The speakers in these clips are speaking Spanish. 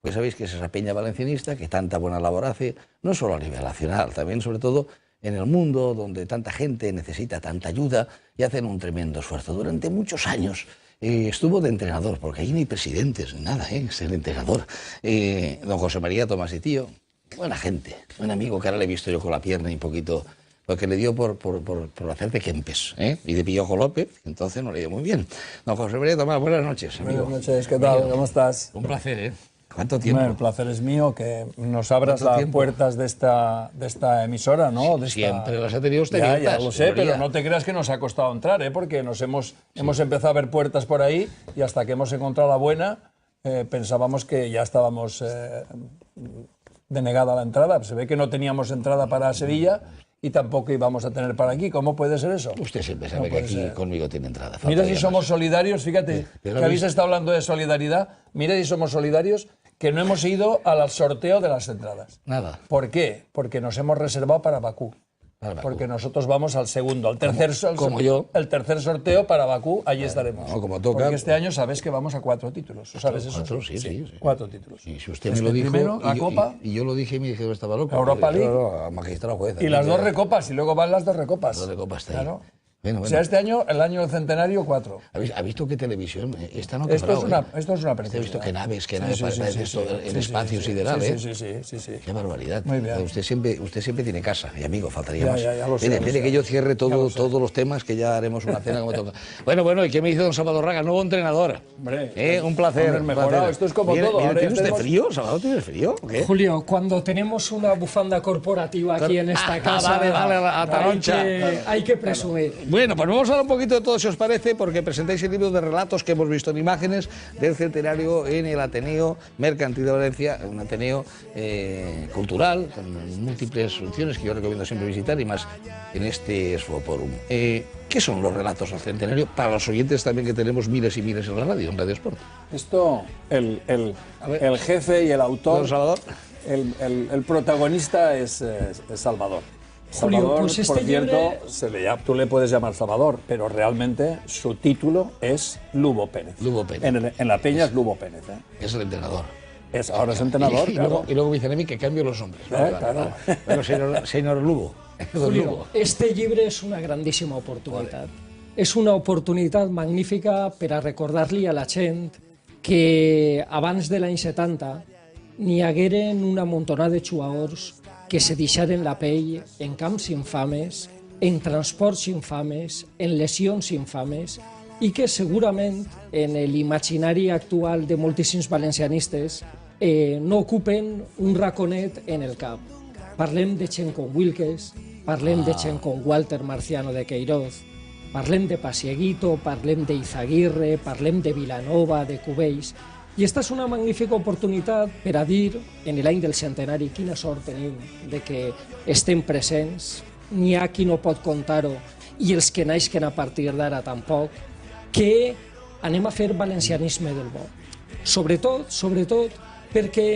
Pues sabéis que es esa peña valencianista que tanta buena labor hace, no solo a nivel nacional, también sobre todo en el mundo donde tanta gente necesita tanta ayuda y hacen un tremendo esfuerzo. Durante muchos años estuvo de entrenador, porque ahí no hay presidentes, nada, es el entrenador. Don José María Tomás y Tío, buena gente, buen amigo, que ahora le he visto yo con la pierna y un poquito, porque le dio por hacer de Kempes, y de Pillojo López, entonces no le dio muy bien. Don José María Tomás, buenas noches, amigo. Buenas noches, ¿qué tal? ¿Cómo estás? Un placer, ¿eh? ¿Cuánto tiempo? Bueno, el placer es mío, que nos abras las puertas de esta emisora, ¿no? Siempre las ha tenido usted ya, abiertas. Ya lo sé, pero no te creas que nos ha costado entrar, porque nos hemos empezado a ver puertas por ahí y hasta que hemos encontrado la buena, pensábamos que ya estábamos denegada la entrada. Se ve que no teníamos entrada para Sevilla y tampoco íbamos a tener para aquí. ¿Cómo puede ser eso? Usted siempre sabe que aquí conmigo tiene entrada. Mira si somos solidarios, fíjate, que habéis estado hablando de solidaridad, mira si somos solidarios, que no hemos ido al sorteo de las entradas. Nada. ¿Por qué? Porque nos hemos reservado para Bakú. Porque nosotros vamos al segundo, al tercer, como yo. El tercer sorteo para Bakú, allí estaremos. No, como toca. Porque este año sabes que vamos a 4 títulos, ¿sabes eso? 4, sí. 4 títulos. Y si usted me lo dijo, primero, la Copa, y yo lo dije y me dijeron estaba loco. Europa League. Claro, magistrado juez. Y las 2 recopas, y luego van las 2 recopas. Las 2 recopas, claro. Bueno. O sea, este año, el año del centenario, 4. ¿Ha visto qué televisión? Esta no esto es una preciosidad. ¿Ha visto qué naves en espacio sideral? Sí. Qué barbaridad. Muy bien. Usted siempre tiene casa, y amigo, faltaría más. Ya lo sé. Mire que yo cierre todos los temas, que ya haremos una cena como toca. Bueno, ¿y qué me dice don Salvador Raga? Nuevo entrenador. Hombre, un placer. Mejorado. Esto es como todo. ¿Tiene usted frío? ¿Salvador tiene frío? ¿Qué? Julio, cuando tenemos una bufanda corporativa aquí en esta casa, vale, a taroncha. Hay que presumir. Bueno, pues vamos a hablar un poquito de todo, si os parece, porque presentáis el libro de relatos que hemos visto en imágenes del centenario en el Ateneo Mercantil de Valencia, un Ateneo cultural, con múltiples funciones que yo recomiendo siempre visitar, y más en este Expoforum. ¿Qué son los relatos del centenario para los oyentes también, que tenemos miles y miles en la radio, en Radio Sport? Esto, el jefe y el autor, ¿Don Salvador? El protagonista es Salvador. Julio, Salvador, pues por cierto, tú le puedes llamar Salvador, pero realmente su título es Lugo Pérez. Lugo Pérez. En la peña es Lugo Pérez. Es el entrenador. Ahora es entrenador, claro. Y luego me dicen a mí que cambio los nombres. Claro. Bueno, señor Lugo. Julio, este llibre és una grandíssima oportunitat. És una oportunitat magnífica per a recordar-li a la gent que abans de l'any 70 n'hi hagueren una montonada de jugadors que se deixaren la pell en camps infames, en transports infames, en lesions infames, i que segurament en l'imaginari actual de moltíssims valencianistes no ocupen un raconet en el cap. Parlem de gent com Wilkes, parlem de gent com Walter Marciano de Queiroz, parlem de Pasieguito, parlem d'Izaguirre, parlem de Vilanova, de Cubells. I esta és una magnífica oportunitat per a dir, en l'any del centenari, quina sort tenim de que estem presents, n'hi ha qui no pot contar-ho, i els que naixen a partir d'ara tampoc, que anem a fer valencianisme del bo. Sobretot, perquè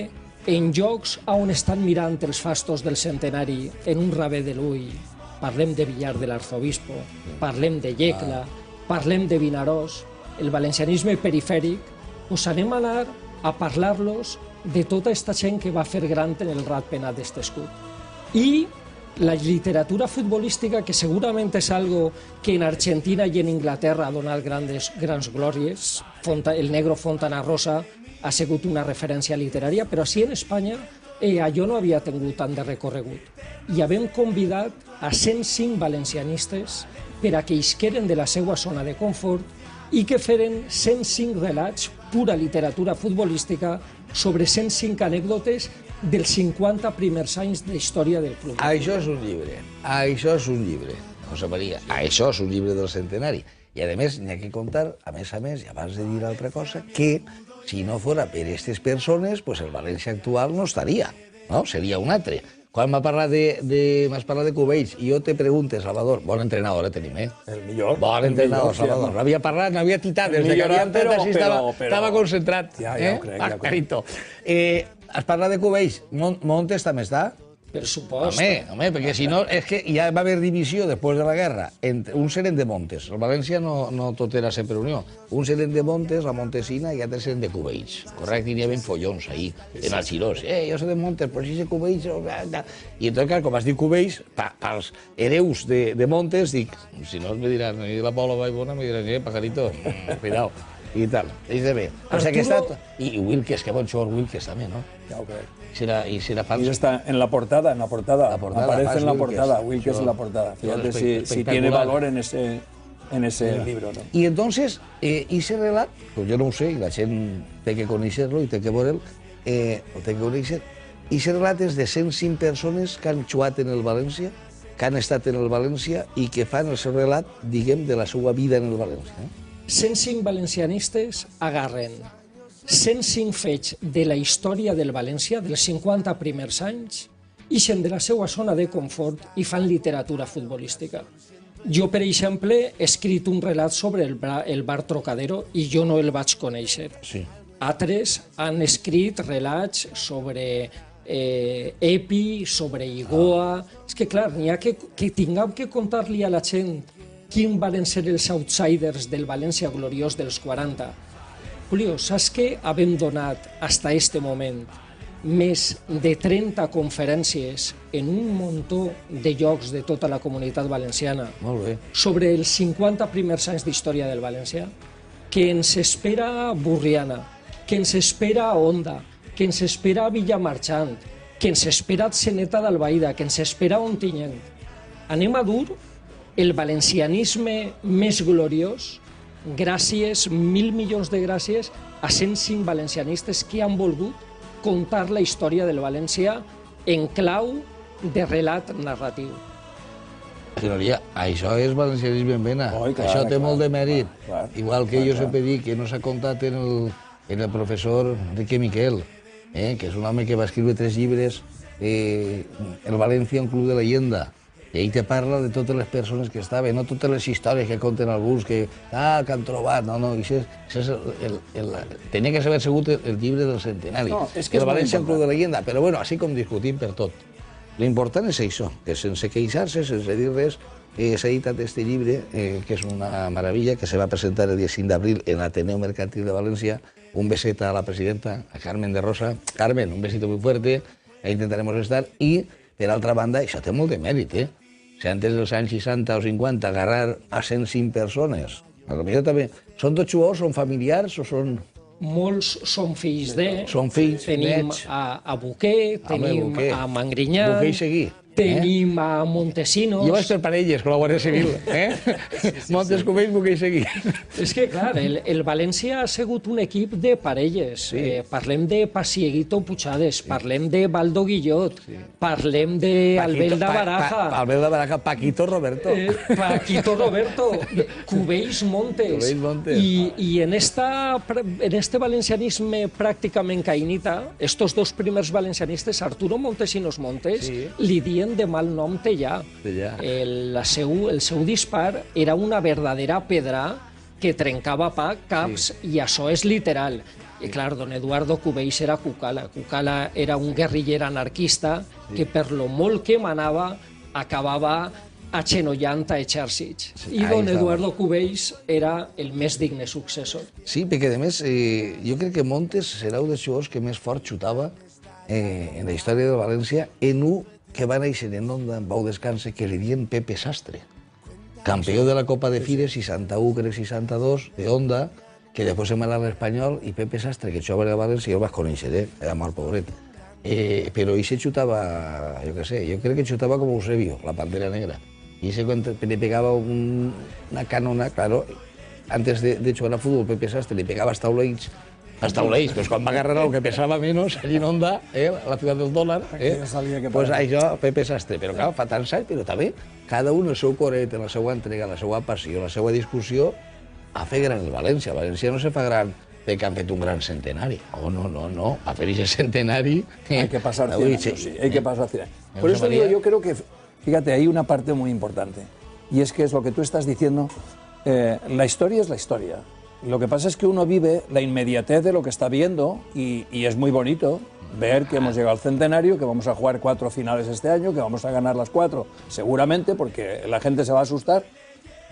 en llocs on estan mirant els fastos del centenari, en un rave de l'ull, parlem de Villar de l'Arzobispo, parlem de Llecla, parlem de Vinaròs, el valencianisme perifèric, us anem a anar a parlar-los de tota aquesta gent que va fer gran en el ratpenat d'este escut. I la literatura futbolística, que segurament és algo que en Argentina i en Inglaterra ha donat grans glòries. El negro Fontana Rosa ha sigut una referència literària, però així en Espanya allò no havia tingut tant de recorregut. I havem convidat a 105 valencianistes per a que isqueren de la seva zona de confort i que feren 105 relats, pura literatura futbolística, sobre 105 anècdotes dels 50 primers anys de història del club. Això és un llibre, José María, això és un llibre del centenari. I a més, n'hi ha que contar, a més, i abans de dir altra cosa, que si no fora per aquestes persones, pues el València actual no estaria, no? Seria un altre. Quan m'has parlat de Cubells, i jo te pregunte, Salvador, bon entrenador tenim, El millor. Bon entrenador, Salvador. No havia parlat, no havia titat, des que havia entrat així estava concentrat. Ja ho crec. Carito. Has parlat de Cubells, Montes també està? Per supost. Home, perquè si no, és que ja va haver divisió després de la guerra. Uns eren de Montes, el València no tot era sempre unió. Uns eren de Montes, la Montesina, i altres eren de Cubells. Correcte, i n'hi havia follons ahí, en el Xirós. Jo soc de Montes, però si sé Cubells... I entonces, clar, com es diu Cubells, pels hereus de Montes, dic, si no me diran, i la Paula Baibona me diran, pajarito, cuidao. I tal, és de bé. O sigui que està... I Wilkes, que bon xor, Wilkes també, no? Ja ho crec. Y será falso. Y está en la portada. Aparece en la portada, Wilkes en la portada. Fíjate si tiene valor en ese libro, ¿no? Y entonces, ese relat, pues yo no ho sé, y la gent té que conèixer-lo i té que veure'l, ho té que conèixer, i ese relat és de 105 persones que han xuat en el València, que han estat en el València i que fan el seu relat, diguem, de la seva vida en el València. 105 valencianistes agarren 105 fets de la història del València, dels 50 primers anys, ixen de la seva zona de confort i fan literatura futbolística. Jo, per exemple, he escrit un relat sobre el bar Trocadero i jo no el vaig conèixer. Sí. Altres han escrit relats sobre Epi, sobre Igoa... És que, clar, n'hi ha que tinguem que contar-li a la gent quins van ser els outsiders del València gloriós dels 40. Julio, saps que havem donat, fins a aquest moment, més de 30 conferències en un muntó de llocs de tota la comunitat valenciana sobre els 50 primers anys d'història del València? Que ens espera Burriana, que ens espera Onda, que ens espera Villamarchant, que ens espera Atzeneta d'Albaida, que ens espera Ontinyent. Anem a dur el valencianisme més gloriós gràcies, 1.000 milions de gràcies a 105 valencianistes que han volgut contar la història del València en clau de relat narratiu. Señoría, això és valencianisme en vena. Això té molt de mèrit. Igual que jo sempre dic que no s'ha contat en el professor Enrique Miquel, que és un home que va escriure 3 llibres, El València, un club de leyenda. I ell te parla de totes les persones que estaven, no totes les històries que conten alguns, que han trobat, no, tenia que haver sigut el llibre del centenari, el València un club de leyenda, però bueno, així com discutim per tot. L'important és això, que sense queixar-se, sense dir res, s'ha editat este llibre, que és una meravella, que se va presentar el dia 5 d'abril en l'Ateneu Mercantil de València, un beset a la presidenta, a Carmen de Rosa. Carmen, un besito muy fuerte, ahí intentaremos estar, i per altra banda, això té molt de mèrit, Si antes dels anys 60 o 50 agarrar a 105 persones, potser també, són tots jugadors, són familiars o són... Molts són fills de... Són fills, tenim nets. A Buquer, tenim a Mangrinyà, Buquer i seguir. tenim a Montesinos... Jo vaig per parelles, com la Guàrdia Civil, Montes, Cubells, Buquer i seguir. És que, clar, el València ha sigut un equip de parelles. Parlem de Pasieguito Puchades, parlem de Baldo Guillot, parlem de Albelda Baraja... Albelda Baraja, Paquito Roberto. Paquito Roberto, Cubells Montes. I en este valencianisme pràcticament caïnita, estos dos primers valencianistes, Arturo Montesinos Montes, li dien de mal nom Tellà. El seu dispar era una verdadera pedra que trencava caps, i això és literal. I clar, don Eduardo Cubells era Cucala. Cucala era un guerriller anarquista que per lo molt que manava acabava agenollant a exèrcits. I don Eduardo Cubells era el més digne successor. Sí, perquè a més jo crec que Montes serà un dels jugadors que més fort xutava en la història de València, en un que va néixer en Onda, en Pau Descanse, que li dien Pepe Sastre, campió de la Copa de Fires 61, crec 62, de Onda, que després se'n va anar a l'Espanyol, i Pepe Sastre, que jugava a València, jo el vaig conèixer, era molt pobret. Però ell se xutava, jo què sé, jo crec que xutava com Eusebio, la Pantera Negra. I ese quan le pegava una canona, claro, antes de jugar a fútbol, Pepe Sastre li pegava hasta Oleich, pues quan va agarrar algo que pesava menos, allí en Onda, la ciutat del dòlar, pues això, Pepe Sastre. Però clar, fa tants anys, però també cada un el seu coret, la seva entrega, la seva passió, la seva discussió, a fer gran el València. El València no se fa gran perquè han fet un gran centenari. No, a fer ese centenari... Hay que pasar 100 años, sí, hay que pasar 100 años. Por eso digo, yo creo que, fíjate, hay una parte muy importante, y es que es lo que tú estás diciendo, la historia es la historia. Lo que pasa es que uno vive la inmediatez de lo que está viendo y es muy bonito, ver que hemos llegado al centenario, que vamos a jugar 4 finales este año, que vamos a ganar las 4, seguramente, porque la gente se va a asustar,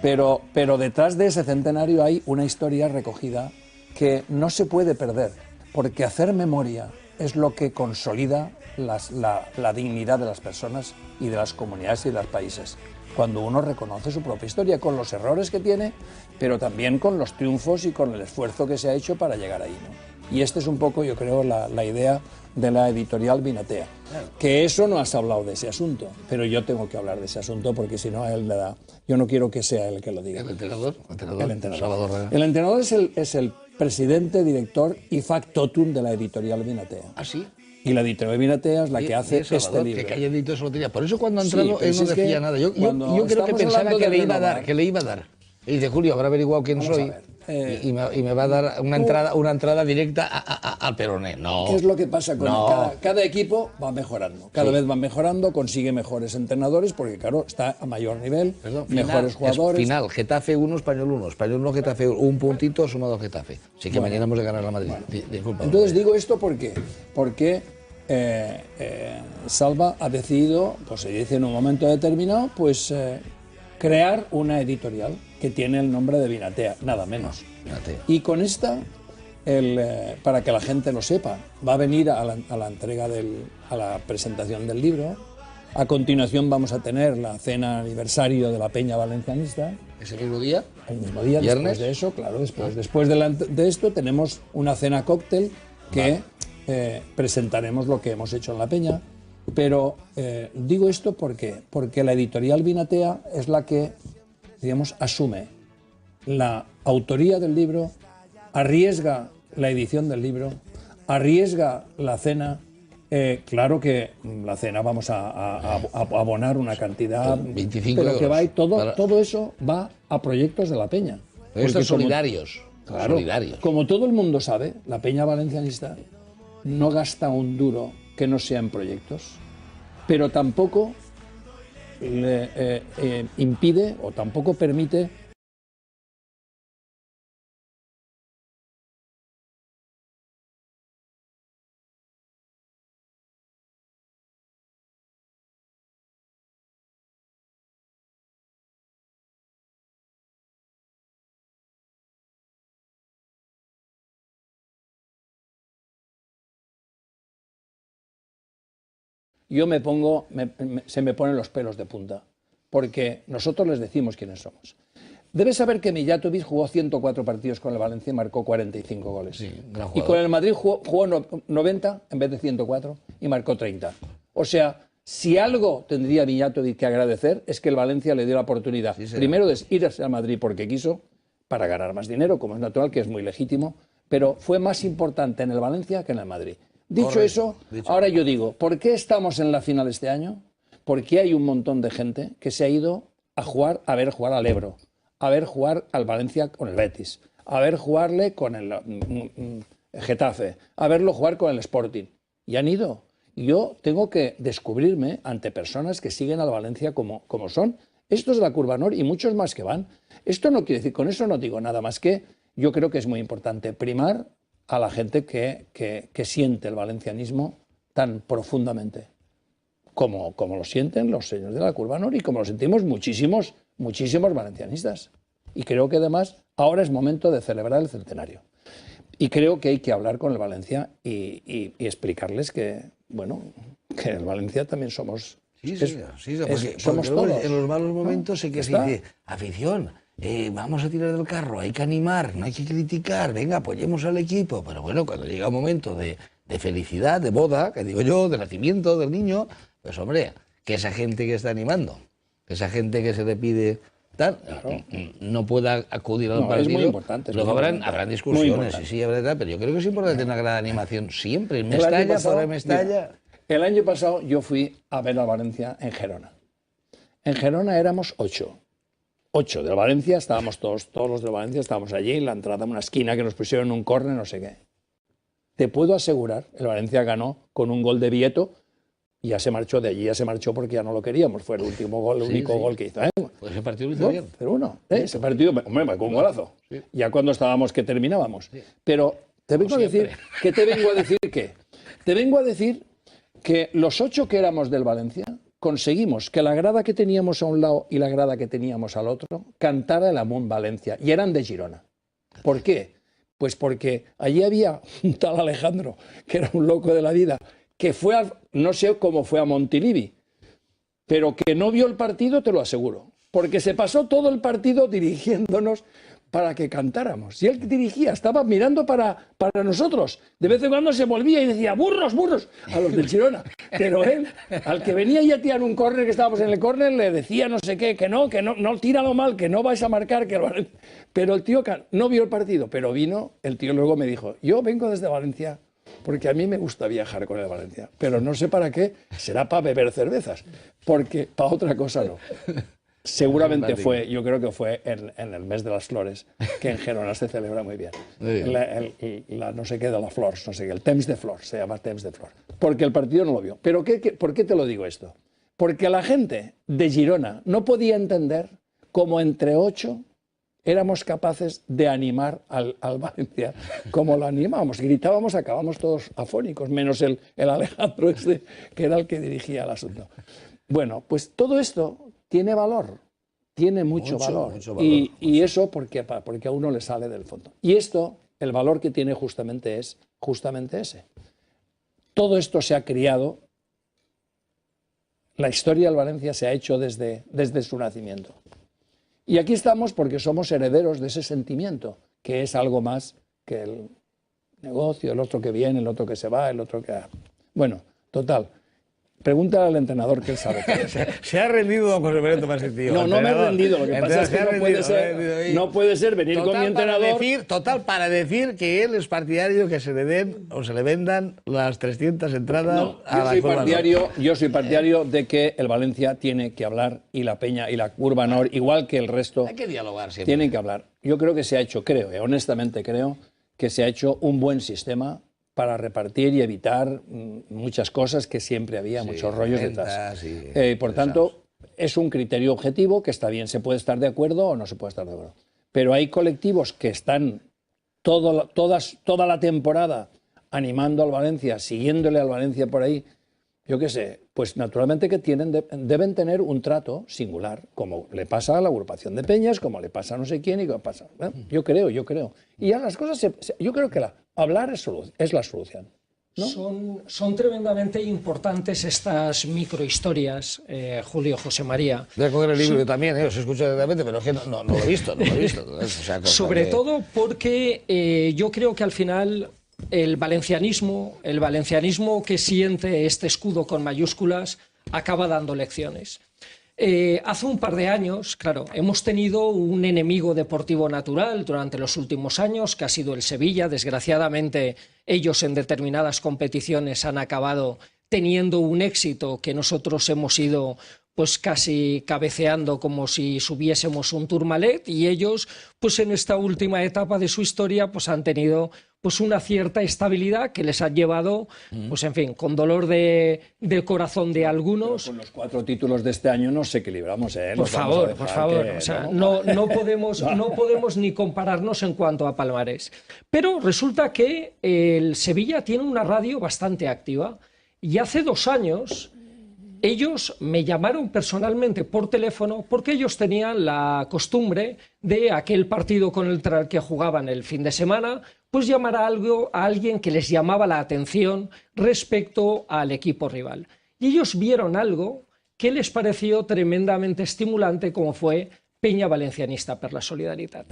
pero detrás de ese centenario hay una historia recogida que no se puede perder, porque hacer memoria es lo que consolida la dignidad de las personas y de las comunidades y de los países. Cuando uno reconoce su propia historia, con los errores que tiene, pero también con los triunfos y con el esfuerzo que se ha hecho para llegar ahí, ¿no? Y este es un poco, yo creo, la idea de la editorial Vinatea. Que eso no has hablado de ese asunto, pero yo tengo que hablar de ese asunto porque si no a él le da... Yo no quiero que sea él el que lo diga. ¿El entrenador? El entrenador. Salvador Raga. El entrenador es el presidente, director y factotum de la editorial Vinatea. ¿Ah, sí? Y la editorial Vinatea es la que hace este libro. Que calladito eso lo tenía. Por eso cuando ha entrado Sí, él no es decía que nada. Yo creo que estamos pensaba hablando que de le iba a renovar. dar, que le iba a dar. Y dice, Julio, habrá averiguado quién Vamos a soy ver, y me va a dar una entrada directa al peroné. No. ¿Qué es lo que pasa con No. cada equipo? Va mejorando. Cada vez va mejorando, consigue mejores entrenadores porque, claro, está a mayor nivel, Perdón, mejores jugadores. Final, Getafe 1, Español 1. Español 1, Getafe 1. Un puntito sumado al Getafe. Así que mañana hemos de ganar la Madrid. Disculpa. Entonces digo esto porque Salva ha decidido, pues se dice en un momento determinado, pues crear una editorial que tiene el nombre de Vinatea, nada menos. Vinatea. Y con esta, para que la gente lo sepa, va a venir a la entrega a la presentación del libro. A continuación vamos a tener la cena aniversario de la Peña Valencianista. ¿Ese mismo día? El mismo día, ¿Viernes? después de eso, claro, después de esto tenemos una cena cóctel que presentaremos lo que hemos hecho en la Peña. Pero digo esto porque la editorial Vinatea es la que, digamos, asume la autoría del libro, arriesga la edición del libro, arriesga la cena. Claro que la cena vamos a abonar una cantidad, 25 pero que euros va y todo eso va a proyectos de la Peña. Proyectos Porque solidarios. Claro, solidarios. como todo el mundo sabe, la Peña Valencianista no gasta un duro que no sea en proyectos, pero tampoco le impide o tampoco permite yo se me ponen los pelos de punta, porque nosotros les decimos quiénes somos. Debes saber que Mijatovic jugó 104 partidos con el Valencia y marcó 45 goles. Sí, gran y jugador. con el Madrid jugó 90 en vez de 104 y marcó 30. O sea, si algo tendría Mijatovic que agradecer es que el Valencia le dio la oportunidad, primero de irse al Madrid porque quiso, para ganar más dinero, como es natural, que es muy legítimo, pero fue más importante en el Valencia que en el Madrid. Dicho eso, ahora yo digo, ¿por qué estamos en la final este año? Porque hay un montón de gente que se ha ido a ver jugar al Ebro, a ver jugar al Valencia con el Betis, a ver jugarle con el Getafe, a verlo jugar con el Sporting. Y han ido. Yo tengo que descubrirme ante personas que siguen al Valencia como son. Estos de la Curva Nord y muchos más que van. Esto no quiere decir, con eso no digo nada más que yo creo que es muy importante primar a la gente que siente el valencianismo tan profundamente, como lo sienten los señores de la Curva Nord y como lo sentimos muchísimos valencianistas. Y creo que además ahora es momento de celebrar el centenario. Y creo que hay que hablar con el Valencia y explicarles que, bueno, que el Valencia también somos... Somos todos. En los malos momentos sí que se dice, afición, vamos a tirar del carro, hay que animar, no hay que criticar, venga, apoyemos al equipo. Pero bueno, cuando llega un momento de felicidad, de boda, que digo yo, de nacimiento del niño, pues hombre, que esa gente que está animando, que esa gente que se le pide tal, no pueda acudir al partido. Es muy importante. Luego habrán discusiones, sí, habrá tal, pero yo creo que es importante una gran animación siempre. En Mestalla, fuera de Mestalla... El año pasado yo fui a ver a Valencia en Gerona. En Gerona éramos 8. 8 de Valencia, estábamos todos los de Valencia, estábamos allí en la entrada, en una esquina que nos pusieron un córner, no sé qué. Te puedo asegurar, el Valencia ganó con un gol de Vieto y ya se marchó de allí, ya se marchó porque ya no lo queríamos. Fue el último gol, el único gol que hizo. Pues ese partido lo hizo bien. 0-1. Ese partido, hombre, marcó un golazo. Sí. Ya cuando estábamos que terminábamos. Sí. Pero te vengo a decir que te vengo a decir que los 8 que éramos del Valencia conseguimos que la grada que teníamos a un lado y la grada que teníamos al otro cantara el Amunt Valencia, y eran de Girona. ¿Por qué? Pues porque allí había un tal Alejandro, que era un loco de la vida, que fue, no sé cómo fue a Montilivi, pero que no vio el partido, te lo aseguro, porque se pasó todo el partido dirigiéndonos para que cantáramos. Y él dirigía, estaba mirando para nosotros. De vez en cuando se volvía y decía, burros, burros, a los del Girona. Pero él, al que venía y a tirar un córner, que estábamos en el córner, le decía no sé qué, que no, tíralo mal, que no vais a marcar. Pero el tío no vio el partido, pero vino, el tío luego me dijo, yo vengo desde Valencia porque a mí me gusta viajar con el Valencia, pero no sé para qué, será para beber cervezas, porque para otra cosa no. Seguramente fue, yo creo que fue en el mes de las flores, que en Gerona se celebra muy bien. La no sé qué de las flores, no sé qué, el Temps de Flors, se llama Temps de Flors. Porque el partido no lo vio. ¿Pero por qué te lo digo esto? Porque la gente de Girona no podía entender cómo entre 8 éramos capaces de animar al Valencia, como lo animábamos. Gritábamos, acabamos todos afónicos, menos el Alejandro este, que era el que dirigía el asunto. Bueno, pues todo esto tiene valor, tiene mucho valor. Y eso porque a uno le sale del fondo. Y esto, el valor que tiene justamente es ese. Todo esto se ha criado, la historia del Valencia se ha hecho desde su nacimiento. Y aquí estamos porque somos herederos de ese sentimiento, que es algo más que el negocio, el otro que viene, el otro que se va, el otro que... Bueno, total. Pregúntale al entrenador que él sabe. Se ha rendido don José María Tomás Tío. No me he rendido. Lo que pasa es que no puede ser venir con mi entrenador. Para decir que él es partidario que se le den o se le vendan las 300 entradas a la Curva Nord. Yo soy partidario de que el Valencia tiene que hablar, y la Peña y la Curva Nord, igual que el resto. Hay que dialogar siempre. Tienen que hablar. Yo creo que se ha hecho, honestamente creo, que se ha hecho un buen sistema para repartir y evitar muchas cosas que siempre había, muchos rollos detrás. Por tanto, es un criterio objetivo que está bien, se puede estar de acuerdo o no se puede estar de acuerdo. Pero hay colectivos que están toda la temporada animando al Valencia, siguiéndole al Valencia por ahí, yo qué sé, pues naturalmente que deben tener un trato singular, como le pasa a la agrupación de peñas, como le pasa a no sé quién y como pasa. Yo creo. Y ya las cosas, yo creo que hablar es la solución, ¿no? Son tremendamente importantes estas microhistorias, Julio, José María. Voy a coger el libro yo también, os escucho directamente, pero es que no lo he visto. O sea, sobre todo porque yo creo que al final el valencianismo que siente este escudo con mayúsculas acaba dando lecciones. Hace un par de años, claro, hemos tenido un enemigo deportivo natural durante los últimos años, que ha sido el Sevilla. Desgraciadamente, ellos en determinadas competiciones han acabado teniendo un éxito que nosotros hemos ido pues casi cabeceando como si subiésemos un Tourmalet, y ellos pues en esta última etapa de su historia pues han tenido pues una cierta estabilidad que les ha llevado, pues en fin, con dolor de corazón de algunos. Pero con los 4 títulos de este año nos equilibramos, ¿eh? Por favor. O sea, no podemos ni compararnos en cuanto a palmarés. Pero resulta que el Sevilla tiene una radio bastante activa, y hace 2 años ellos me llamaron personalmente por teléfono porque ellos tenían la costumbre de aquel partido con el que jugaban el fin de semana, pues llamar a alguien que les llamaba la atención respecto al equipo rival. Y ellos vieron algo que les pareció tremendamente estimulante, como fue Peña Valencianista per la Solidaritat.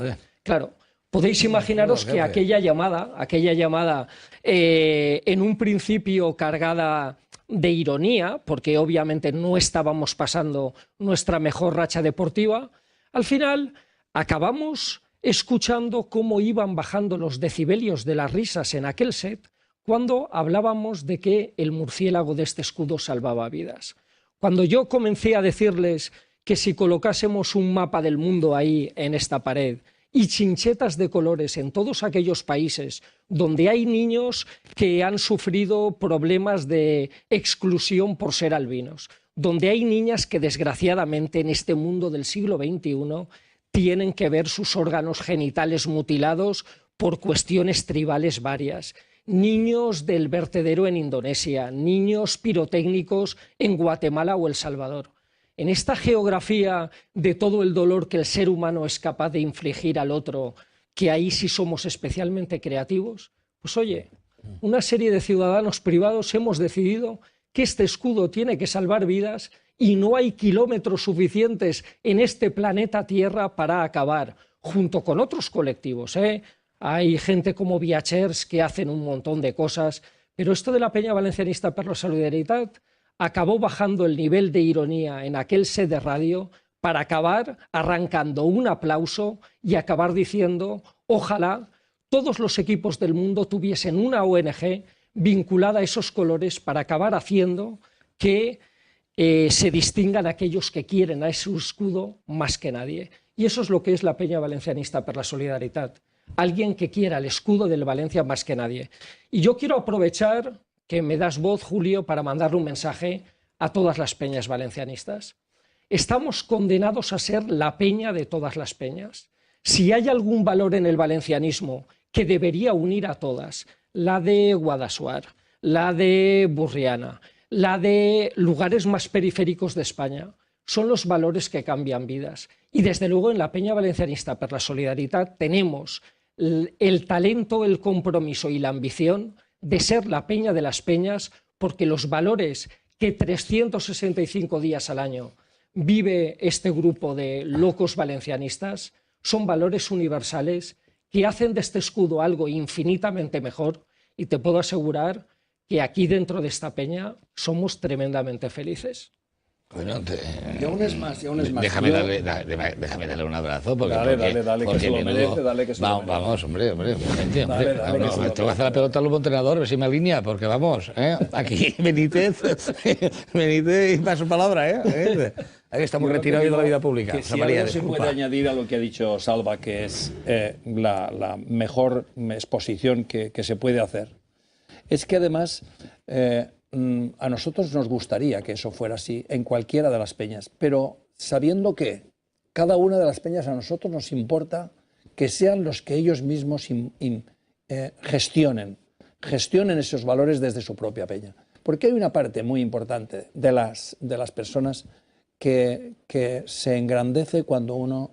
Claro, podéis imaginaros que aquella llamada en un principio cargada de ironía, porque obviamente no estábamos pasando nuestra mejor racha deportiva, al final acabamos escuchando cómo iban bajando los decibelios de las risas en aquel set cuando hablábamos de que el murciélago de este escudo salvaba vidas. Cuando yo comencé a decirles que si colocásemos un mapa del mundo ahí en esta pared y chinchetas de colores en todos aquellos países donde hay niños que han sufrido problemas de exclusión por ser albinos, donde hay niñas que desgraciadamente en este mundo del siglo XXI tienen que ver sus órganos genitales mutilados por cuestiones tribales varias. niños del vertedero en Indonesia, niños pirotécnicos en Guatemala o El Salvador. En esta geografía de todo el dolor que el ser humano es capaz de infligir al otro, que ahí sí somos especialmente creativos, pues oye, una serie de ciudadanos privados hemos decidido que este escudo tiene que salvar vidas y no hay kilómetros suficientes en este planeta Tierra para acabar, junto con otros colectivos. Hay gente como Viachers que hacen un montón de cosas, pero esto de la Peña Valencianista per la Solidaritat acabó bajando el nivel de ironía en aquel set de radio para acabar arrancando un aplauso y acabar diciendo, ojalá todos los equipos del mundo tuviesen una ONG vinculada a esos colores para acabar haciendo que se distingan aquellos que quieren a ese escudo más que nadie. Y eso es lo que es la Peña Valencianista per la Solidaritat. Alguien que quiera el escudo del Valencia más que nadie. Y yo quiero aprovechar que me das voz, Julio, para mandarle un mensaje a todas las peñas valencianistas. Estamos condenados a ser la peña de todas las peñas. Si hay algún valor en el valencianismo que debería unir a todas, la de Guadassuar, la de Burriana, la de lugares más periféricos de España, son los valores que cambian vidas. Y desde luego en la Peña Valencianista per la Solidaritat tenemos el talento, el compromiso y la ambición de ser la peña de las peñas, porque los valores que 365 días al año vive este grupo de locos valencianistas son valores universales que hacen de este escudo algo infinitamente mejor, y te puedo asegurar que aquí dentro de esta peña somos tremendamente felices. Bueno, y aún es más, y aún es más. Déjame darle un abrazo. Porque, dale, que se lo merece, dale, que se lo merece. Vamos, hombre, obviamente. Dale, Tengo que hacer la pelota al entrenador, a ver si me alinea, porque vamos, aquí Benítez y paso palabra, Aquí estamos retirados de la vida pública. Que si algo se puede añadir a lo que ha dicho Salva, que es la mejor exposición que se puede hacer, es que además a nosotros nos gustaría que eso fuera así en cualquiera de las peñas, pero sabiendo que cada una de las peñas a nosotros nos importa que sean los que ellos mismos gestionen esos valores desde su propia peña. Porque hay una parte muy importante de las personas que se engrandece cuando uno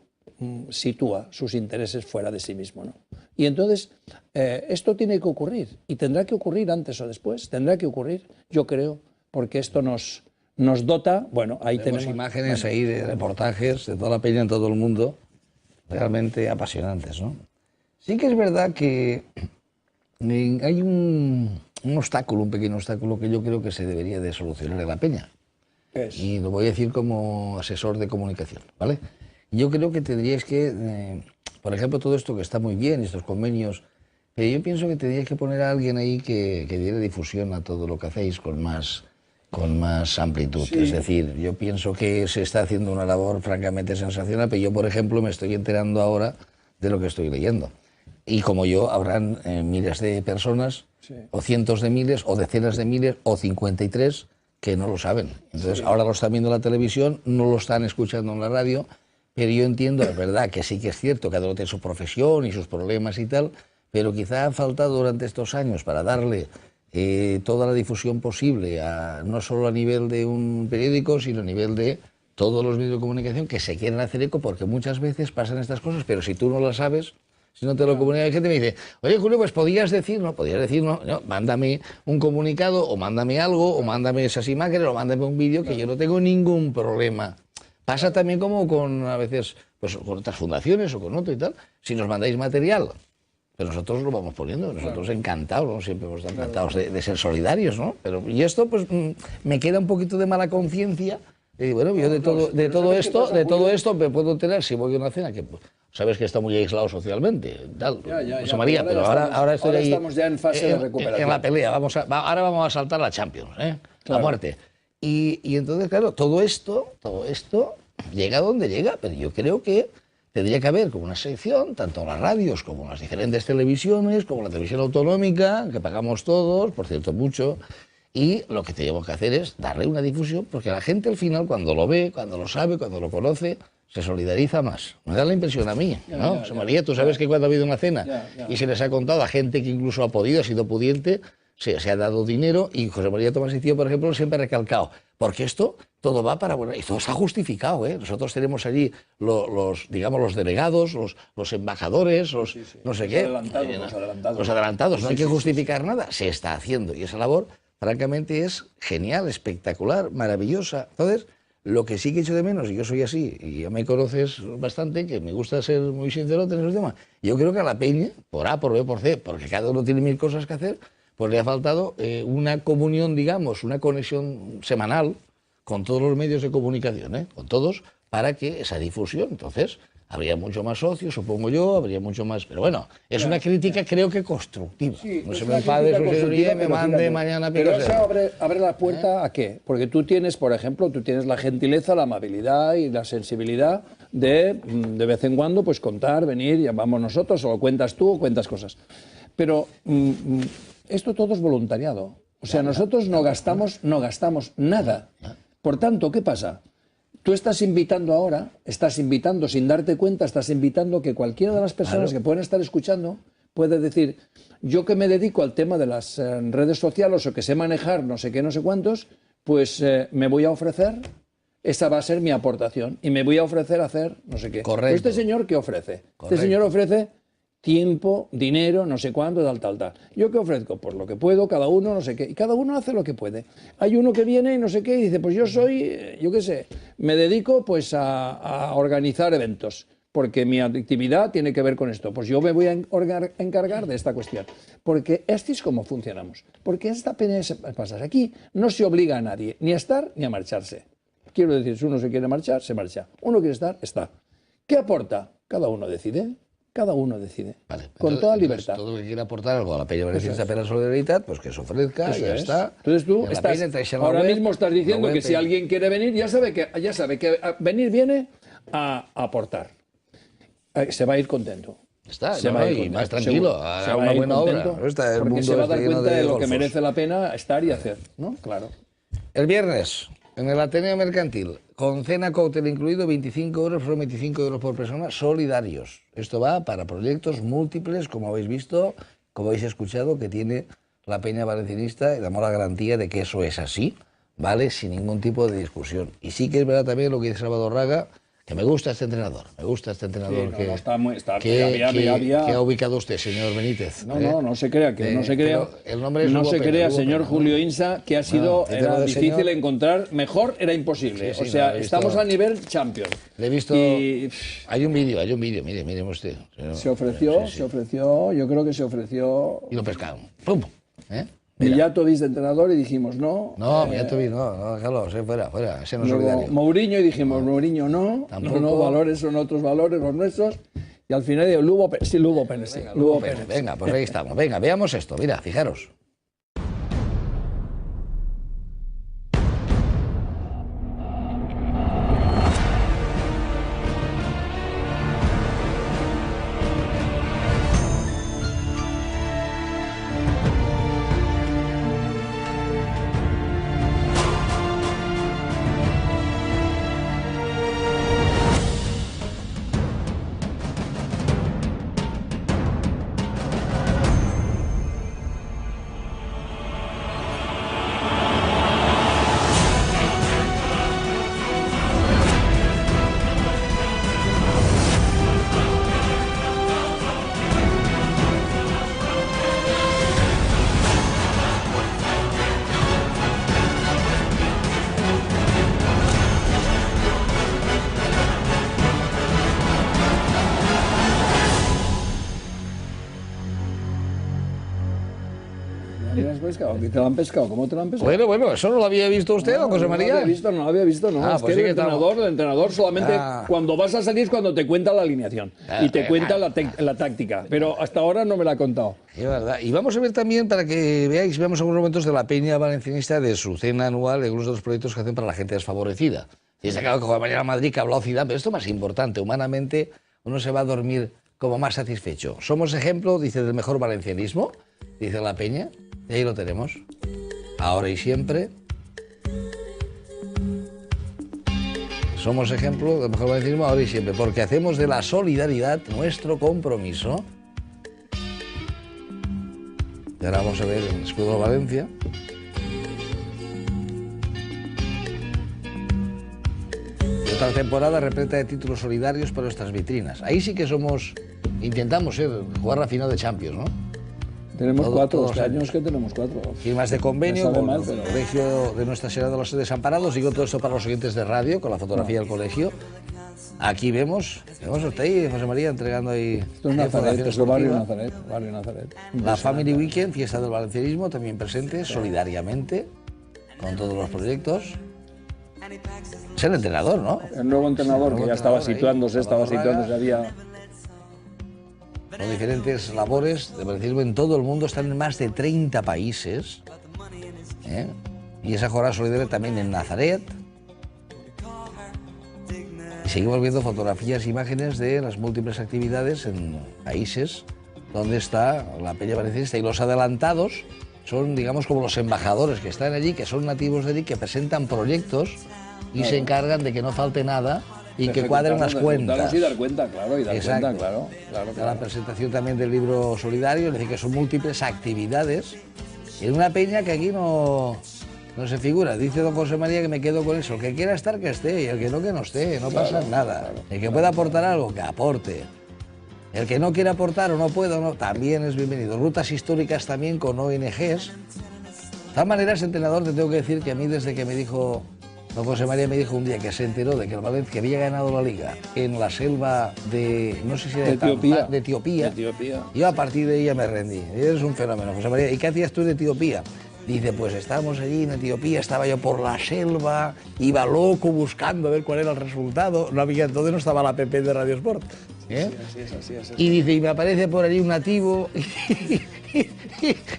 sitúa sus intereses fuera de sí mismo, ¿no? Y entonces esto tiene que ocurrir, y tendrá que ocurrir antes o después, tendrá que ocurrir, yo creo, porque esto nos dota. Bueno, ahí tenemos imágenes ahí de reportajes de toda la peña en todo el mundo, realmente apasionantes, ¿no? Sí que es verdad que hay un obstáculo, un pequeño obstáculo que yo creo que se debería de solucionar en la peña. Y lo voy a decir como asesor de comunicación, ¿vale? Yo creo que tendríais que, por ejemplo, todo esto que está muy bien, estos convenios, pero yo pienso que tendríais que poner a alguien ahí que diera difusión a todo lo que hacéis con más amplitud. Sí. Es decir, yo pienso que se está haciendo una labor francamente sensacional, pero yo, por ejemplo, me estoy enterando ahora de lo que estoy leyendo. Y como yo, habrán miles de personas, sí, o cientos de miles, o decenas de miles, o 53 que no lo saben. Entonces, sí, ahora lo están viendo en la televisión, no lo están escuchando en la radio. Pero yo entiendo, es verdad, que sí que es cierto, cada uno tiene su profesión y sus problemas y tal, pero quizá ha faltado durante estos años para darle toda la difusión posible, no solo a nivel de un periódico, sino a nivel de todos los medios de comunicación que se quieren hacer eco, porque muchas veces pasan estas cosas, pero si tú no las sabes, si no te lo comunica, hay gente que me dice, oye, Julio, pues podías decir, no, mándame un comunicado, o mándame algo, o mándame esas imágenes, o mándame un vídeo, que yo no tengo ningún problema. Pasa también como con, a veces, pues con otras fundaciones o con otro y tal, si nos mandáis material, pero nosotros lo vamos poniendo, nosotros encantados, ¿no? Siempre hemos estado encantados de ser solidarios, ¿no? Y esto, pues, me queda un poquito de mala conciencia, y bueno, yo de todo esto me puedo enterar si voy a una cena, que pues, sabes que está muy aislado socialmente, tal, José María, pero ahora estoy ahí, estamos ya en fase de recuperación. En la pelea, ahora vamos a saltar la Champions, la muerte. Y entonces, claro, todo esto llega a donde llega, pero yo creo que tendría que haber como una sección, tanto en las radios como en las diferentes televisiones, como la televisión autonómica, que pagamos todos, por cierto, mucho, y lo que tenemos que hacer es darle una difusión, porque la gente al final, cuando lo ve, cuando lo sabe, cuando lo conoce, se solidariza más. Me da la impresión a mí, ¿no? José María, tú sabes que cuando ha habido una cena y se les ha contado a gente que incluso ha podido, ha sido pudiente, se ha dado dinero, y José María Tomás y Cío, por ejemplo, siempre ha recalcado, porque esto todo va para... Bueno, y todo está justificado, ¿eh? Nosotros tenemos allí los digamos, los delegados, los embajadores, no sé qué. Los adelantados, no hay que justificar nada. Se está haciendo, y esa labor, francamente, es genial, espectacular, maravillosa. Entonces, lo que sí que echo de menos, y yo soy así, y ya me conoces bastante, que me gusta ser muy sincero en esos temas, yo creo que a la Peña, por A, por B, por C, porque cada uno tiene mil cosas que hacer, pues le ha faltado una comunión, digamos, una conexión semanal con todos los medios de comunicación, con todos, para que esa difusión, entonces, habría mucho más socios, supongo yo, habría mucho más... Pero bueno, es una crítica creo que constructiva. Sí, no se me enfade, su señoría, y me mande mañana... Pero eso abre la puerta ¿a qué? Porque tú tienes, por ejemplo, tú tienes la gentileza, la amabilidad y la sensibilidad de vez en cuando, pues contar, venir, ya vamos nosotros, o lo cuentas tú, o cuentas cosas. Pero... esto todo es voluntariado. O sea, nosotros no gastamos nada. Por tanto, ¿qué pasa? Tú estás invitando ahora, estás invitando sin darte cuenta, estás invitando que cualquiera de las personas que pueden estar escuchando puede decir, yo que me dedico al tema de las redes sociales o que sé manejar no sé qué, no sé cuántos, pues me voy a ofrecer, esa va a ser mi aportación, y me voy a ofrecer a hacer no sé qué. Correcto. Este señor, ¿qué ofrece? Correcto. Este señor ofrece... tiempo, dinero, no sé cuánto, tal. ¿Yo qué ofrezco? Pues lo que puedo, cada uno, no sé qué. Y cada uno hace lo que puede. Hay uno que viene y no sé qué y dice, pues yo soy, yo qué sé, me dedico pues a organizar eventos, porque mi actividad tiene que ver con esto. Pues yo me voy a encargar de esta cuestión. Porque así es como funcionamos. Porque esta pena pasa. Aquí no se obliga a nadie, ni a estar ni a marcharse. Quiero decir, si uno se quiere marchar, se marcha. Uno quiere estar, está. ¿Qué aporta? Cada uno decide. Cada uno decide, vale, con toda libertad. Todo el que quiera aportar algo a la Peña Valencianista per la Solidaritat, pues que se ofrezca, y ya está. Entonces tú ahora mismo estás diciendo que si alguien quiere venir, ya sabe que venir viene a aportar. Se va a ir contento. Está, se va a ir y más tranquilo, hará una buena obra. Porque se va a dar cuenta de lo que merece la pena estar y hacer, ¿no? Claro. El viernes, en el Ateneo Mercantil, con cena cóctel incluido, 25 euros, son 25 euros por persona, solidarios. Esto va para proyectos múltiples, como habéis visto, como habéis escuchado, que tiene la Peña Valencianista, y damos la garantía de que eso es así, ¿vale? Sin ningún tipo de discusión. Y sí que es verdad también lo que dice Salvador Raga, que me gusta este entrenador que ha ubicado usted, señor Benítez. No se crea que el nombre es no se crea, señor Pena, Julio Insa, que ha sido era difícil señor... encontrar, mejor era imposible. Sí, o sea, estamos a nivel champion. Le he visto. Y... hay un vídeo, mire usted. Se ofreció, yo creo que se ofreció. Y lo pescaron. ¡Pum! Millatovich de entrenador y dijimos no. No, Millatovich no, déjalo, fuera, ese no es solidario. Mourinho y dijimos Mourinho no, valores son otros valores, los nuestros. Y al final digo, Lugo Pérez. Venga, pues ahí estamos. Venga, veamos esto, mira, fijaros. ¿Te lo han pescado? ¿Cómo te lo han pescado? Bueno, ¿eso no lo había visto usted, don José María? No lo había visto. Es pues que sí el entrenador solamente cuando vas a salir es cuando te cuenta la alineación y te cuenta la táctica. Pero hasta ahora no me la ha contado. Es verdad. Y vamos a ver también, para que veamos algunos momentos de la Peña Valencianista, de su cena anual, de algunos de los proyectos que hacen para la gente desfavorecida. Y está claro que cuando vaya a Madrid, que ha hablado Zidane, pero esto es más importante. Humanamente, uno se va a dormir como más satisfecho. Somos ejemplo, dice, del mejor valencianismo, dice la Peña, y ahí lo tenemos. Ahora y siempre. somos ejemplo del mejor valencianismo ahora y siempre, porque hacemos de la solidaridad nuestro compromiso. Y ahora vamos a ver el escudo de Valencia. Y otra temporada repleta de títulos solidarios para nuestras vitrinas. Ahí sí que intentamos jugar la final de Champions, ¿no? Tenemos cuatro, este años que tenemos 4. Firmas de convenio con el colegio de Nuestra Señora de los Desamparados. Digo todo esto para los oyentes de radio, con la fotografía del colegio. Aquí vemos está ahí, José María, entregando ahí... Esto es Nazaret, es el barrio Nazaret. La Family Weekend, fiesta del valencianismo, también presente, solidariamente, con todos los proyectos. Es el entrenador, ¿no? El nuevo entrenador, que ya estaba situándose, había... Con diferentes labores de valencianismo en todo el mundo, están en más de 30 países. Y esa jornada solidaria también en Nazaret. Y seguimos viendo fotografías e imágenes de las múltiples actividades en países donde está la Peña Valencianista. Y los adelantados son, digamos, como los embajadores que están allí, que son nativos de allí, que presentan proyectos y se encargan de que no falte nada y que cuadren las cuentas. Y dar cuenta, claro, claro. La presentación también del libro solidario, es decir, que son múltiples actividades en una peña que aquí no se figura. Dice don José María que me quedo con eso. El que quiera estar, que esté, y el que no esté, no pasa nada. El que pueda aportar algo, que aporte. El que no quiera aportar o no pueda, también es bienvenido. Rutas históricas también con ONGs. De todas maneras, entrenador, te tengo que decir que a mí desde que me dijo... Don José María me dijo un día que se enteró de que el Valencia había ganado la Liga en la selva de, no sé si de Etiopía. Yo a partir de ella me rendí. Eres un fenómeno, José María. ¿Y qué hacías tú en Etiopía? Dice, pues estábamos allí en Etiopía, estaba yo por la selva, iba loco buscando a ver cuál era el resultado. No había, entonces no estaba la app de Radio Sport. Así es. Y dice, y me aparece por allí un nativo y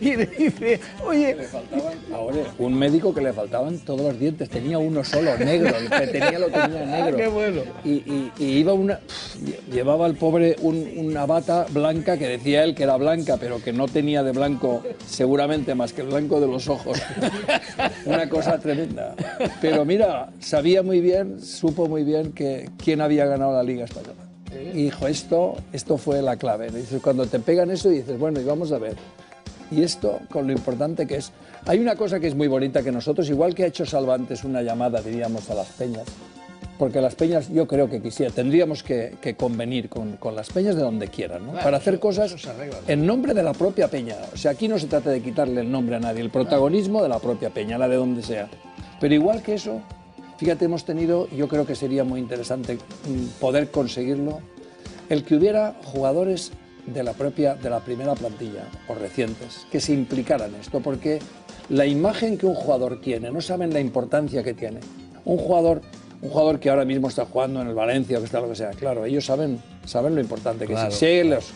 le dice, oye... Ahora, un médico que le faltaban todos los dientes, tenía uno solo, negro, el que tenía lo tenía negro. ¡Qué bueno! Y llevaba el pobre una bata blanca que decía él que era blanca, pero que no tenía de blanco seguramente más que el blanco de los ojos. Una cosa tremenda. Pero mira, supo muy bien que quién había ganado la Liga Española. Y dijo, esto fue la clave. Dices, cuando te pegan eso y dices, bueno, y vamos a ver. Y esto, con lo importante que es... Hay una cosa que es muy bonita, que nosotros, igual que ha hecho Salva antes una llamada, diríamos, a las peñas, porque las peñas, yo creo que tendríamos que convenir con las peñas de donde quieran, ¿no? Claro, para hacer cosas arregla, ¿no? en nombre de la propia peña. O sea, aquí no se trata de quitarle el nombre a nadie, el protagonismo de la propia peña, la de donde sea. Pero igual que eso... Fíjate, hemos tenido, yo creo que sería muy interesante poder conseguirlo, el que hubiera jugadores de la primera plantilla o recientes que se implicaran en esto, porque la imagen que un jugador tiene, no saben la importancia que tiene. Un jugador que ahora mismo está jugando en el Valencia o que está lo que sea, claro, ellos saben lo importante que es,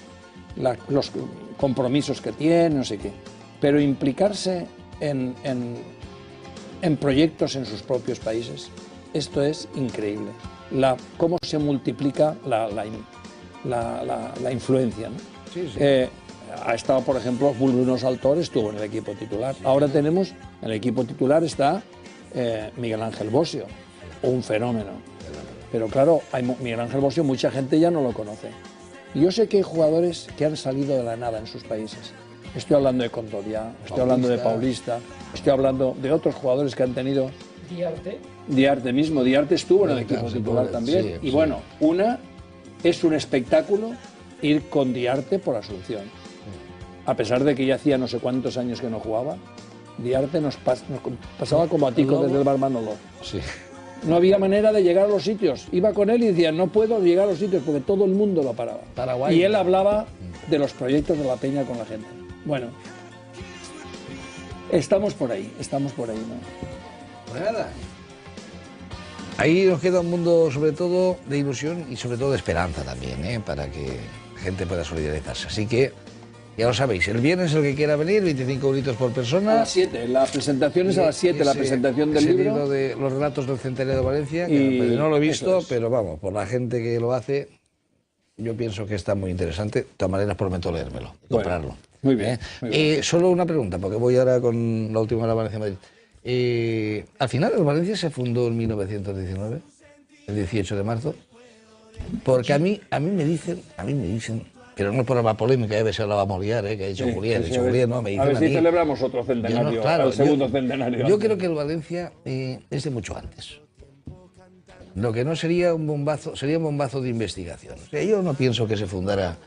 los compromisos que tiene, no sé qué, pero implicarse en proyectos en sus propios países, esto es increíble. Cómo se multiplica la influencia, ¿no? Sí. Ha estado, por ejemplo, Bruno Saltor estuvo en el equipo titular. Ahora tenemos, en el equipo titular está Miguel Ángel Bosio, un fenómeno. Pero claro, Miguel Ángel Bosio mucha gente ya no lo conoce. Y yo sé que hay jugadores que han salido de la nada en sus países. Estoy hablando de Condovia, estoy hablando de Paulista, estoy hablando de otros jugadores que han tenido... Diarte mismo, Diarte estuvo en el equipo titular también. Sí, y bueno, es un espectáculo ir con Diarte por Asunción. A pesar de que ya hacía no sé cuántos años que no jugaba, Diarte nos pasaba como a Tico desde el bar Manolo. Sí. No había manera de llegar a los sitios. Iba con él y decía, no puedo llegar a los sitios porque todo el mundo lo paraba. Paraguay. Y él hablaba de los proyectos de la peña con la gente. Bueno, estamos por ahí, ¿no? Pues nada. Ahí nos queda un mundo sobre todo de ilusión y sobre todo de esperanza también, para que la gente pueda solidarizarse. Así que, ya lo sabéis, el viernes el que quiera venir, 25 euritos por persona. A las 7, la presentación es a las 7, la presentación del libro. De los relatos del Centenario de Valencia, que no lo he visto, pero vamos, por la gente que lo hace, yo pienso que está muy interesante. De todas maneras, prometo leérmelo, comprarlo. Muy bien. Solo una pregunta, porque voy ahora con la última de la Valencia Madrid. Al final, ¿el Valencia se fundó en 1919? el 18 de marzo, porque a mí me dicen, pero no por la polémica, debe ser la vamos a liar, que ha dicho Julián, no, me dicen a ver si mí, celebramos otro centenario, yo, claro, el segundo centenario. Yo creo que el Valencia es de mucho antes. Lo que no sería un bombazo, sería un bombazo de investigación. O sea, yo no pienso que se fundara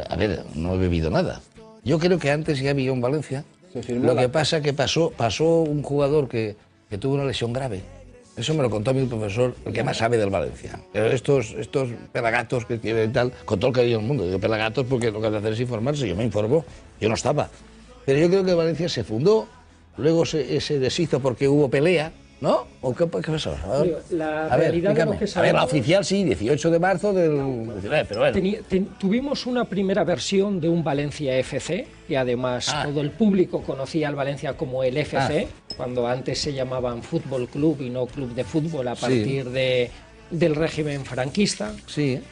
a ver, no he bebido nada. Yo creo que antes ya había un Valencia. Lo que pasa que pasó un jugador que tuvo una lesión grave. Eso me lo contó mi profesor, el que más sabe del Valencia. Pero estos pelagatos que quieren tal, con todo el cariño del mundo, digo pelagatos porque lo que hay que hacer es informarse, yo me informo, yo no estaba. Pero yo creo que Valencia se fundó, luego se deshizo porque hubo pelea, ¿no? ¿O qué pasó? La realidad de lo que sabemos... A ver, la oficial sí, 18 de marzo del 19, pero bueno. Tuvimos una primera versión de un Valencia FC, y además todo el público conocía al Valencia como el FC, cuando antes se llamaban Fútbol Club y no Club de Fútbol a partir del régimen franquista,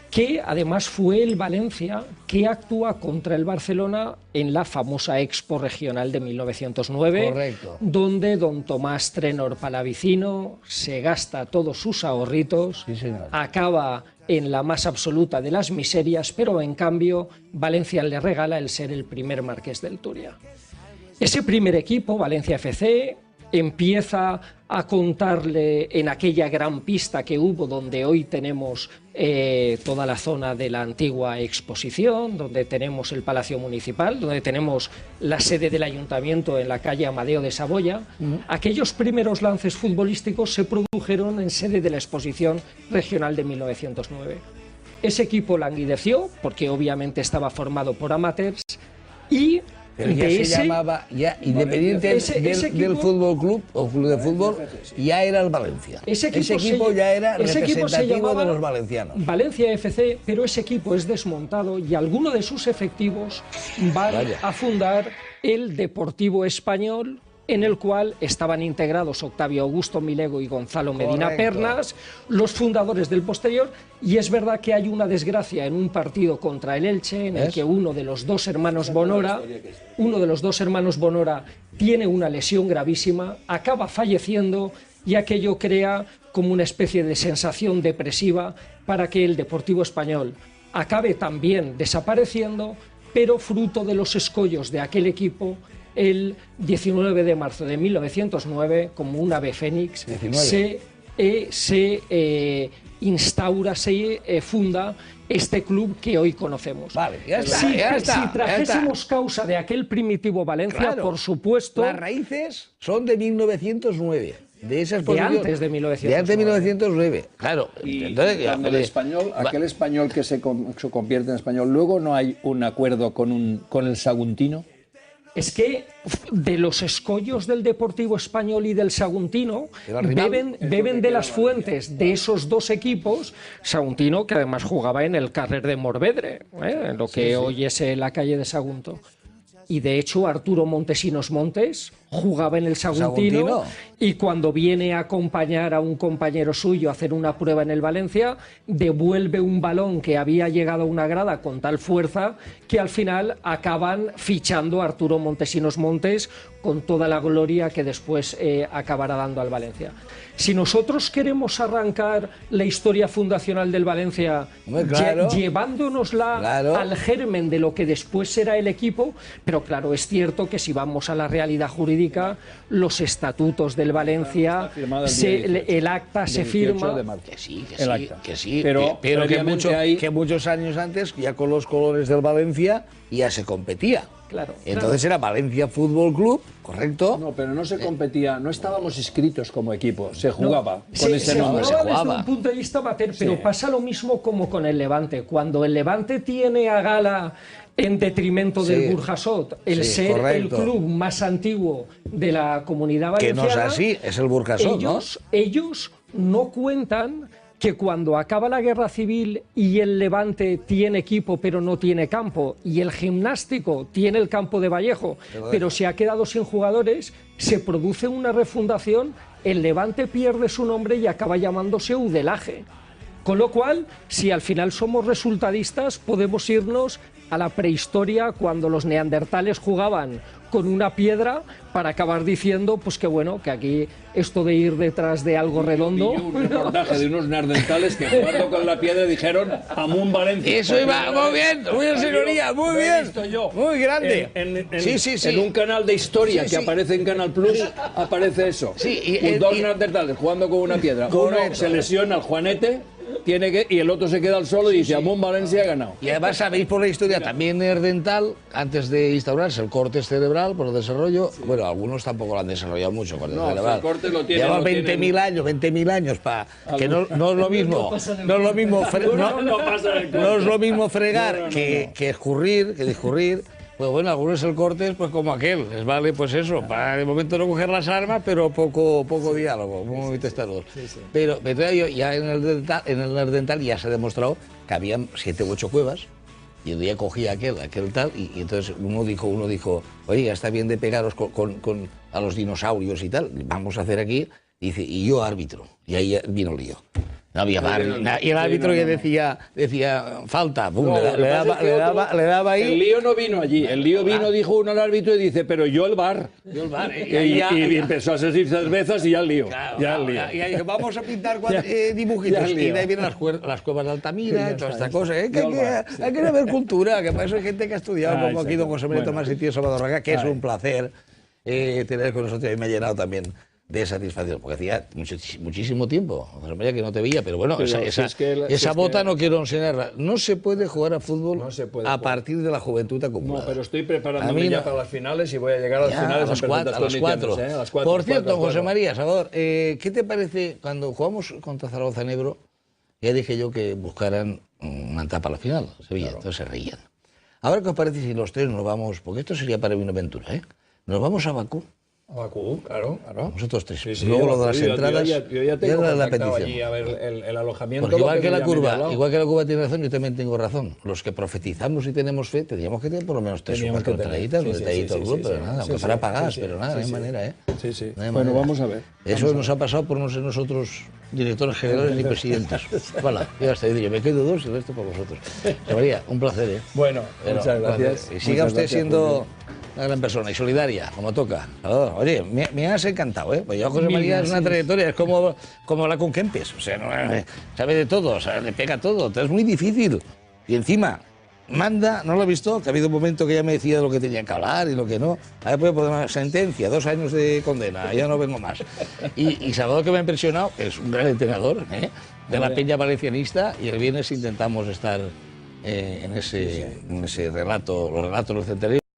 que además fue el Valencia que actúa contra el Barcelona en la famosa Expo Regional de 1909, correcto, donde don Tomás Trenor Palavicino se gasta todos sus ahorritos, acaba en la más absoluta de las miserias, pero en cambio Valencia le regala el ser el primer marqués del Turia. Ese primer equipo, Valencia FC, empieza a contarle en aquella gran pista que hubo, donde hoy tenemos toda la zona de la antigua exposición, donde tenemos el Palacio Municipal, donde tenemos la sede del Ayuntamiento en la calle Amadeo de Saboya. Aquellos primeros lances futbolísticos se produjeron en sede de la exposición regional de 1909. Ese equipo languideció, porque obviamente estaba formado por amateurs, y pero ya se llamaba, independiente del fútbol club o club de fútbol, ya era el Valencia. Ese equipo ya era representativo de los valencianos. Valencia FC, pero ese equipo es desmontado y alguno de sus efectivos van a fundar el Deportivo Español, en el cual estaban integrados Octavio Augusto Milego y Gonzalo Medina Pernas, los fundadores del posterior, y es verdad que hay una desgracia en un partido contra el Elche, en el que uno de los dos hermanos Bonora tiene una lesión gravísima, acaba falleciendo, y aquello crea como una especie de sensación depresiva para que el Deportivo Español acabe también desapareciendo, pero fruto de los escollos de aquel equipo, el 19 de marzo de 1909, como un ave fénix, se funda este club que hoy conocemos. Vale, ya está, si trajésemos causa de aquel primitivo Valencia, por supuesto... Las raíces son de 1909. De antes de 1909. De antes de 1909, claro. Y entonces, el español, aquel español que se convierte en español, luego no hay un acuerdo con el Saguntino. Es que de los escollos del Deportivo Español y del Saguntino beben de las fuentes de esos dos equipos. Saguntino, que además jugaba en el Carrer de Morvedre, en lo que hoy es la calle de Sagunto. Y de hecho Arturo Montesinos Montes jugaba en el Saguntino, y cuando viene a acompañar a un compañero suyo a hacer una prueba en el Valencia, devuelve un balón que había llegado a una grada con tal fuerza que al final acaban fichando a Arturo Montesinos Montes con toda la gloria que después acabará dando al Valencia. Si nosotros queremos arrancar la historia fundacional del Valencia llevándonosla al germen de lo que después será el equipo, pero claro, es cierto que si vamos a la realidad jurídica, los estatutos del Valencia, el acta se firma... Que sí, pero que muchos años antes, ya con los colores del Valencia, ya se competía. Claro, entonces era Valencia Fútbol Club, ¿correcto? No, pero no se competía, no estábamos inscritos como equipo, se jugaba con ese nombre. Se jugaba desde un punto de vista amateur, pero pasa lo mismo como con el Levante. Cuando el Levante tiene a gala, en detrimento del Burjasot, el ser el club más antiguo de la comunidad valenciana... Que no es así, es el Burjasot, ellos no cuentan que cuando acaba la guerra civil y el Levante tiene equipo pero no tiene campo, y el Gimnástico tiene el campo de Vallejo pero se ha quedado sin jugadores, se produce una refundación, el Levante pierde su nombre y acaba llamándose Udelaje. Con lo cual, si al final somos resultadistas, podemos irnos a la prehistoria, cuando los neandertales jugaban con una piedra para acabar diciendo pues que bueno, que aquí esto de ir detrás de algo redondo. Vi un reportaje de unos neandertales que jugando con la piedra dijeron Amun Valencia. Eso iba muy bien, señoría, muy bien. Muy grande. En un canal de historia que aparece en Canal Plus, aparece eso. Dos neandertales jugando con una piedra. Uno se lesiona al Juanete. Y el otro se queda al solo y dice, Amun Valencia ha ganado. Y además sabéis por la historia también neandertal, antes de instaurarse el corte cerebral por el desarrollo, bueno, algunos tampoco lo han desarrollado mucho, corte cerebral. El corte lo tiene, lleva 20.000 años para que no es lo mismo, no es lo mismo fregar que escurrir, que discurrir. Pues bueno, algunos el corte es pues como aquel, les vale pues eso, para de momento no coger las armas, pero poco diálogo, muy testarudos. Pero ya en el neandertal ya se ha demostrado que habían 7 u 8 cuevas, y un día cogía aquel tal, y entonces uno dijo, oye, ya está bien de pegaros a los dinosaurios y tal, vamos a hacer aquí, y dice, y yo árbitro, y ahí vino el lío. No había bar, y el árbitro que decía falta, pum, le daba ahí. El lío no vino allí, el lío vino, dijo uno al árbitro y dice, pero yo el bar. Y empezó a servir cervezas y ya el lío. Y ahí dijo, vamos a pintar dibujitos. Y de ahí vienen las cuevas de Altamira y toda esta cosa. Hay que haber cultura, que para eso hay gente que ha estudiado, como aquí don José María Tomás y tío Salvador Raga, que es un placer tener con nosotros, y me ha llenado también de satisfacción, porque hacía muchísimo tiempo, José María, que no te veía, pero bueno, esa bota no quiero enseñarla. No se puede jugar a fútbol a partir de la juventud acumulada. No, pero estoy preparándome ya para las finales y voy a llegar a las finales a las 4. Por cierto, José María, Salvador, ¿qué te parece cuando jugamos contra Zaragoza en Ebro? Ya dije yo que buscaran una etapa a la final, Sevilla, entonces se reían. Ahora, ¿qué os parece si los tres nos vamos, porque esto sería para mí una aventura, nos vamos a Bakú? A Bakú, claro. Nosotros tres. Luego lo de las entradas. Yo ya tengo la petición. petición. Allí a ver el alojamiento. Porque igual que la curva tiene razón, yo también tengo razón. Los que profetizamos y tenemos fe, tendríamos que tener por lo menos 3 o 4 entraditas, un detallito al grupo, pero nada, aunque fuera pagadas, pero nada, no hay manera, ¿eh? Bueno, vamos a ver. Eso nos ha pasado por no ser nosotros directores generales ni presidentes. Voilà, ya está, yo me quedo 2 y el resto por vosotros. José María, un placer, ¿eh? Bueno, muchas gracias. Y siga usted siendo una gran persona y solidaria, como toca. Oye, me has encantado, ¿eh? Pues yo, José María, es una trayectoria, es como la con Kempes, o sea, sabe de todo, o sea, le pega todo, es muy difícil. Y encima, manda, ¿no lo he visto? Que ha habido un momento que ya me decía de lo que tenía que hablar y lo que no. Ahora puede poner una sentencia, 2 años de condena, ya no vengo más. Y Salvador, que me ha impresionado, es un gran entrenador, de la Peña Valencianista, y el viernes intentamos estar en ese relato, los relatos del centenario.